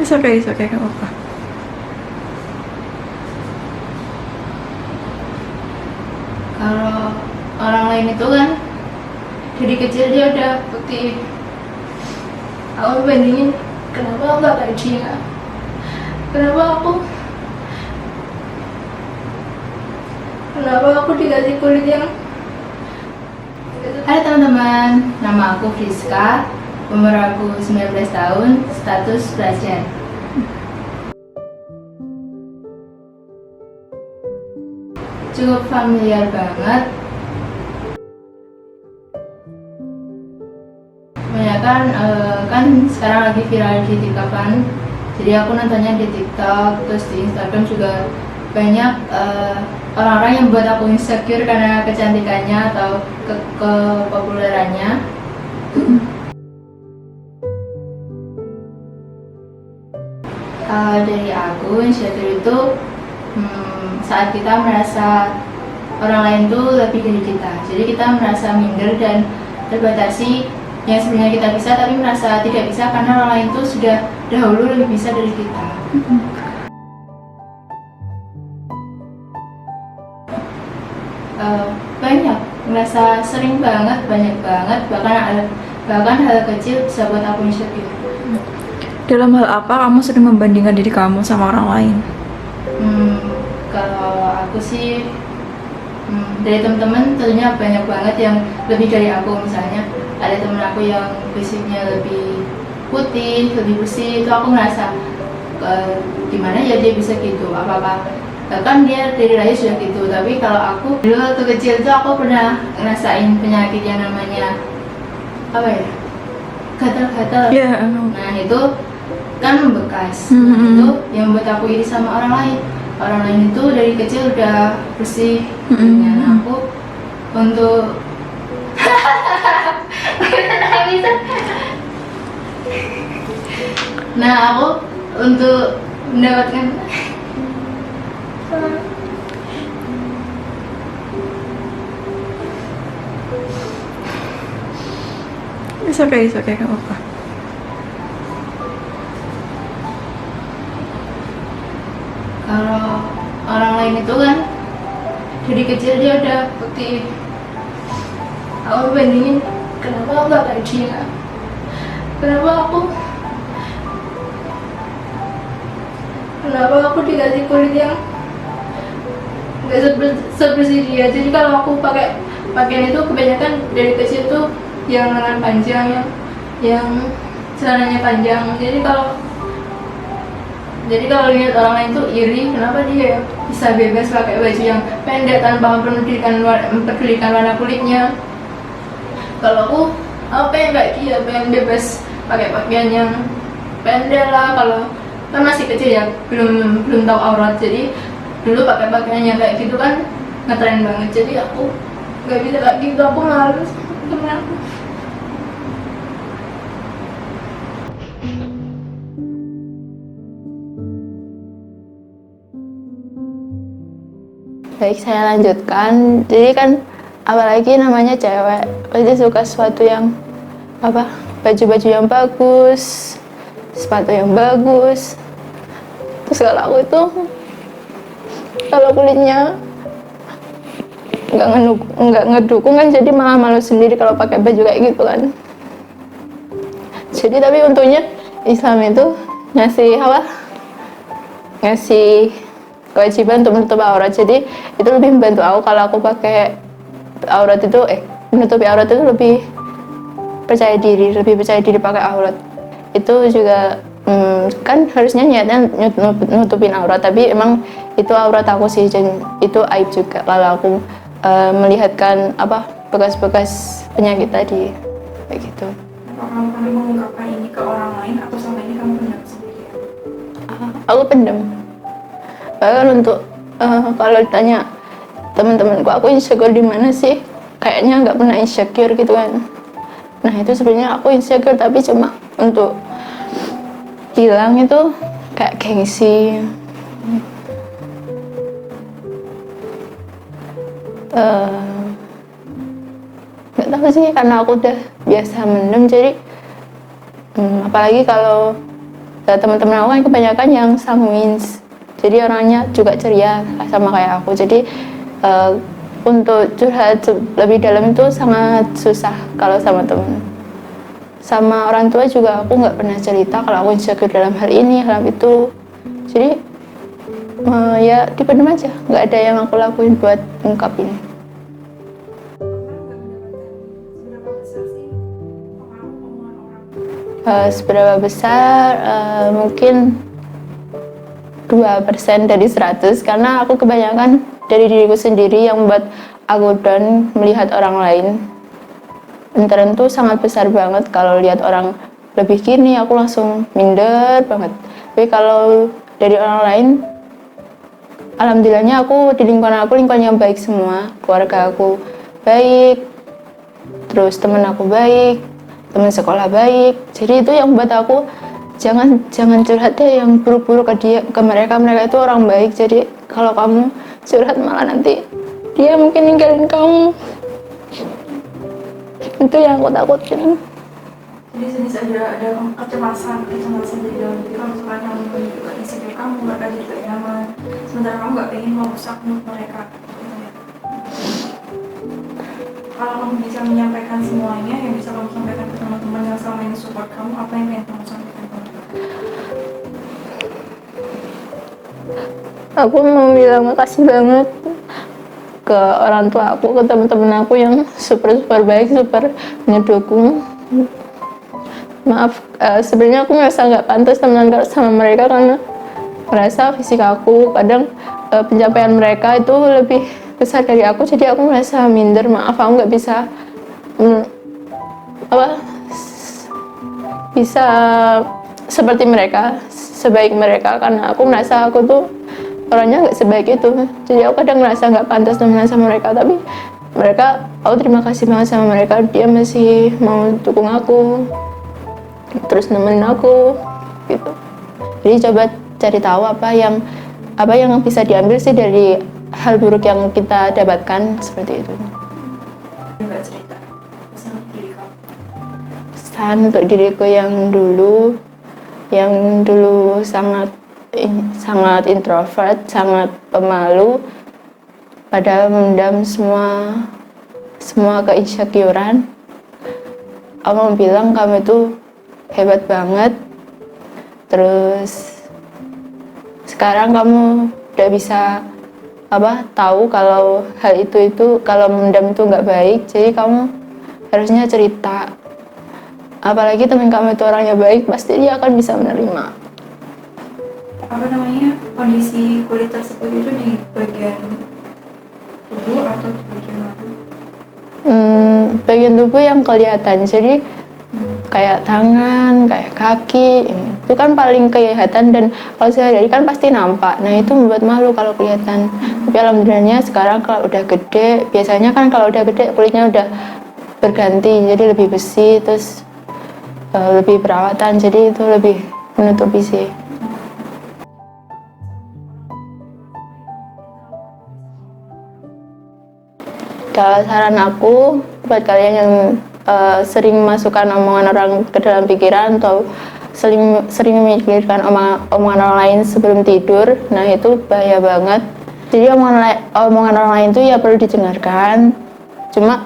It's okay, gak apa-apa. Kalau orang lain itu kan dari kecil dia udah putih, aku bandingin kenapa aku gak kayak dia, kenapa aku dikasih kulit yang. Hai teman-teman, nama aku Friska, umur aku 19 tahun, status pelajar. Cukup familiar banget. Banyak kan sekarang lagi viral di TikTok kan. Jadi aku nontonnya di TikTok, terus di Instagram juga banyak orang-orang yang buat aku insecure karena kecantikannya atau kepopulerannya. Dari aku insecure itu saat kita merasa orang lain tuh lebih dari kita, jadi kita merasa minder dan terbatasi yang sebenarnya kita bisa tapi merasa tidak bisa karena orang lain tuh sudah dahulu lebih bisa dari kita. Banyak, merasa sering banget, banyak banget, bahkan hal kecil bisa buat aku insecure. Dalam hal apa kamu sering membandingkan diri kamu sama orang lain? Kalau aku sih dari teman-teman tentunya banyak banget yang lebih dari aku. Misalnya ada temen aku yang fisiknya lebih putih, lebih bersih, itu aku ngerasa gimana ya dia bisa gitu, apa-apa kan dia dari lahir sudah gitu. Tapi kalau aku dulu waktu kecil itu aku pernah ngerasain penyakit yang namanya apa ya, gatal-gatal. Yeah. Nah itu kan membekas. Itu yang buat aku iri sama orang lain. Orang lain itu dari kecil udah bersih. Nah aku untuk nah aku untuk mendapatkan It's okay, gak apa-apa. kalau orang lain itu kan dari kecil dia udah putih, aku bandingin kenapa aku gak kayak dia, kenapa aku dikasih kulit yang nggak sebersih dia. Jadi kalau aku pakai pakaian itu kebanyakan dari kecil tuh yang lengan panjang, yang celananya panjang. Jadi kalau lihat orang lain tuh iri, kenapa dia bisa bebas pakai baju yang pendek tanpa mempedulikan warna kulitnya. Kalau aku pengen kayak dia, pengen bebas pakai pakaian yang pendek lah. Kalau kan masih kecil ya, belum tahu aurat, jadi dulu pakai pakaiannya kayak gitu kan ngetren banget. Jadi aku nggak bisa kayak gitu, aku malu temen aku. Baik, saya lanjutkan. Jadi kan apalagi namanya cewek, pasti suka sesuatu yang apa, baju-baju yang bagus, sepatu yang bagus. Terus kalau aku itu, kalau kulitnya nggak ngedukung kan, jadi malah malu sendiri kalau pakai baju kayak gitu kan. Jadi tapi untungnya Islam itu ngasih kewajiban untuk menutup aurat. Jadi itu lebih membantu aku kalau aku pakai menutupi aurat itu lebih percaya diri pakai aurat. Itu juga kan harusnya niatnya nutupin aurat, tapi emang itu aurat aku sih, dan itu aib juga kalau aku melihatkan bekas-bekas penyakit tadi kayak gitu. Apa kamu pernah mengungkapkan ini ke orang lain atau selama ini kamu pendam sendiri? Aku pendam. Bahkan untuk kalau ditanya teman-temanku aku insecure di mana sih, kayaknya nggak pernah insecure gitu kan. Nah itu sebenarnya aku insecure, tapi cuma untuk bilang itu kayak gengsi. Nggak tahu sih, karena aku udah biasa mendem, jadi apalagi kalau teman-teman aku kan kebanyakan yang sanguin, jadi orangnya juga ceria sama kayak aku. Jadi untuk curhat lebih dalam itu sangat susah kalau sama teman. Sama orang tua juga aku nggak pernah cerita kalau aku insecure dalam hal ini, hal itu. Jadi ya dipendam aja, nggak ada yang aku lakuin buat ungkapin. Seberapa besar? Mungkin 2% dari 100, karena aku kebanyakan dari diriku sendiri yang membuat aku down melihat orang lain. Intern tuh sangat besar banget, kalau lihat orang lebih gini aku langsung minder banget. Tapi kalau dari orang lain, alhamdulillahnya aku di lingkungan yang baik semua. Keluarga aku baik, terus teman aku baik, teman sekolah baik. Jadi itu yang buat aku jangan curhat deh yang buruk-buruk ke mereka itu orang baik. Jadi kalau kamu curhat malah nanti dia mungkin ninggalin kamu. Itu yang aku takutin. Jadi jenis ada kecemasan di dalam diri kalau misalkan kamu juga insecure, kamu mereka jadi gak nyaman, sementara kamu gak pengen merusak mood mereka gitu ya. Kalau kamu bisa menyampaikan semuanya, yang bisa kamu sampaikan ke teman-teman yang selama ini support kamu, apa yang pengen kamu sampaikan ke mereka? Aku mau bilang makasih banget ke orang tua aku, ke teman-teman aku yang super baik, super mendukung. Maaf, sebenarnya aku merasa nggak pantas temenan sama mereka karena merasa fisik aku kadang pencapaian mereka itu lebih besar dari aku, jadi aku merasa minder. Maaf, aku nggak bisa bisa seperti mereka, sebaik mereka, karena aku merasa aku tuh orangnya nggak sebaik itu. Jadi aku kadang merasa nggak pantas temenan sama mereka, tapi mereka, aku terima kasih banget sama mereka, dia masih mau dukung aku, terus nemenin aku gitu. Jadi coba cari tahu apa yang bisa diambil sih dari hal buruk yang kita dapatkan, seperti itu. Nggak cerita pesan diri kamu. Pesan untuk diriku yang dulu sangat introvert, sangat pemalu, padahal memendam semua keinsecurean. Aku mau bilang kamu itu hebat banget. Terus sekarang kamu udah bisa tahu kalau hal itu kalau memendam itu nggak baik. Jadi kamu harusnya cerita. Apalagi teman kamu itu orangnya baik, pasti dia akan bisa menerima. Kondisi kulit tersebut itu di bagian tubuh atau di bagian mana? Bagian tubuh yang kelihatan, jadi kayak tangan, kayak kaki, itu kan paling kelihatan, dan kalau sehari-hari kan pasti nampak. Nah itu membuat malu kalau kelihatan. Tapi alhamdulillahnya sekarang kalau udah gede, biasanya kan kalau udah gede kulitnya udah berganti, jadi lebih bersih, terus lebih perawatan, jadi itu lebih menutupi sih. Kalau saran aku buat kalian yang sering masukkan omongan orang ke dalam pikiran atau sering memikirkan omongan orang lain sebelum tidur, nah itu bahaya banget. Jadi omongan orang lain itu ya perlu didengarkan, cuma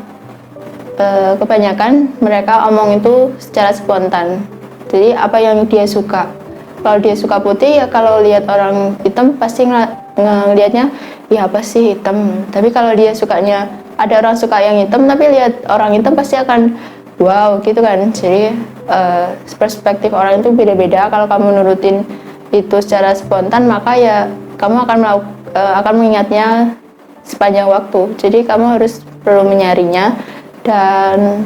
kebanyakan mereka omong itu secara spontan. Jadi apa yang dia suka, kalau dia suka putih, ya kalau lihat orang hitam pasti ngelihatnya ya apa sih hitam. Tapi kalau dia sukanya, ada orang suka yang hitam tapi lihat orang hitam pasti akan wow gitu kan. Jadi perspektif orang itu beda-beda. Kalau kamu nurutin itu secara spontan, maka ya kamu akan mengingatnya sepanjang waktu. Jadi kamu harus perlu menyaringnya, dan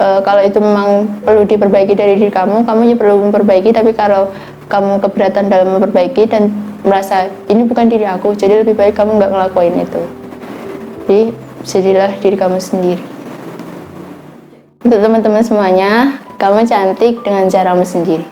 kalau itu memang perlu diperbaiki dari diri kamu ya perlu memperbaiki. Tapi kalau kamu keberatan dalam memperbaiki dan merasa ini bukan diri aku, jadi lebih baik kamu nggak ngelakuin itu. Jadi jadilah diri kamu sendiri. Untuk teman-teman semuanya, kamu cantik dengan caramu sendiri.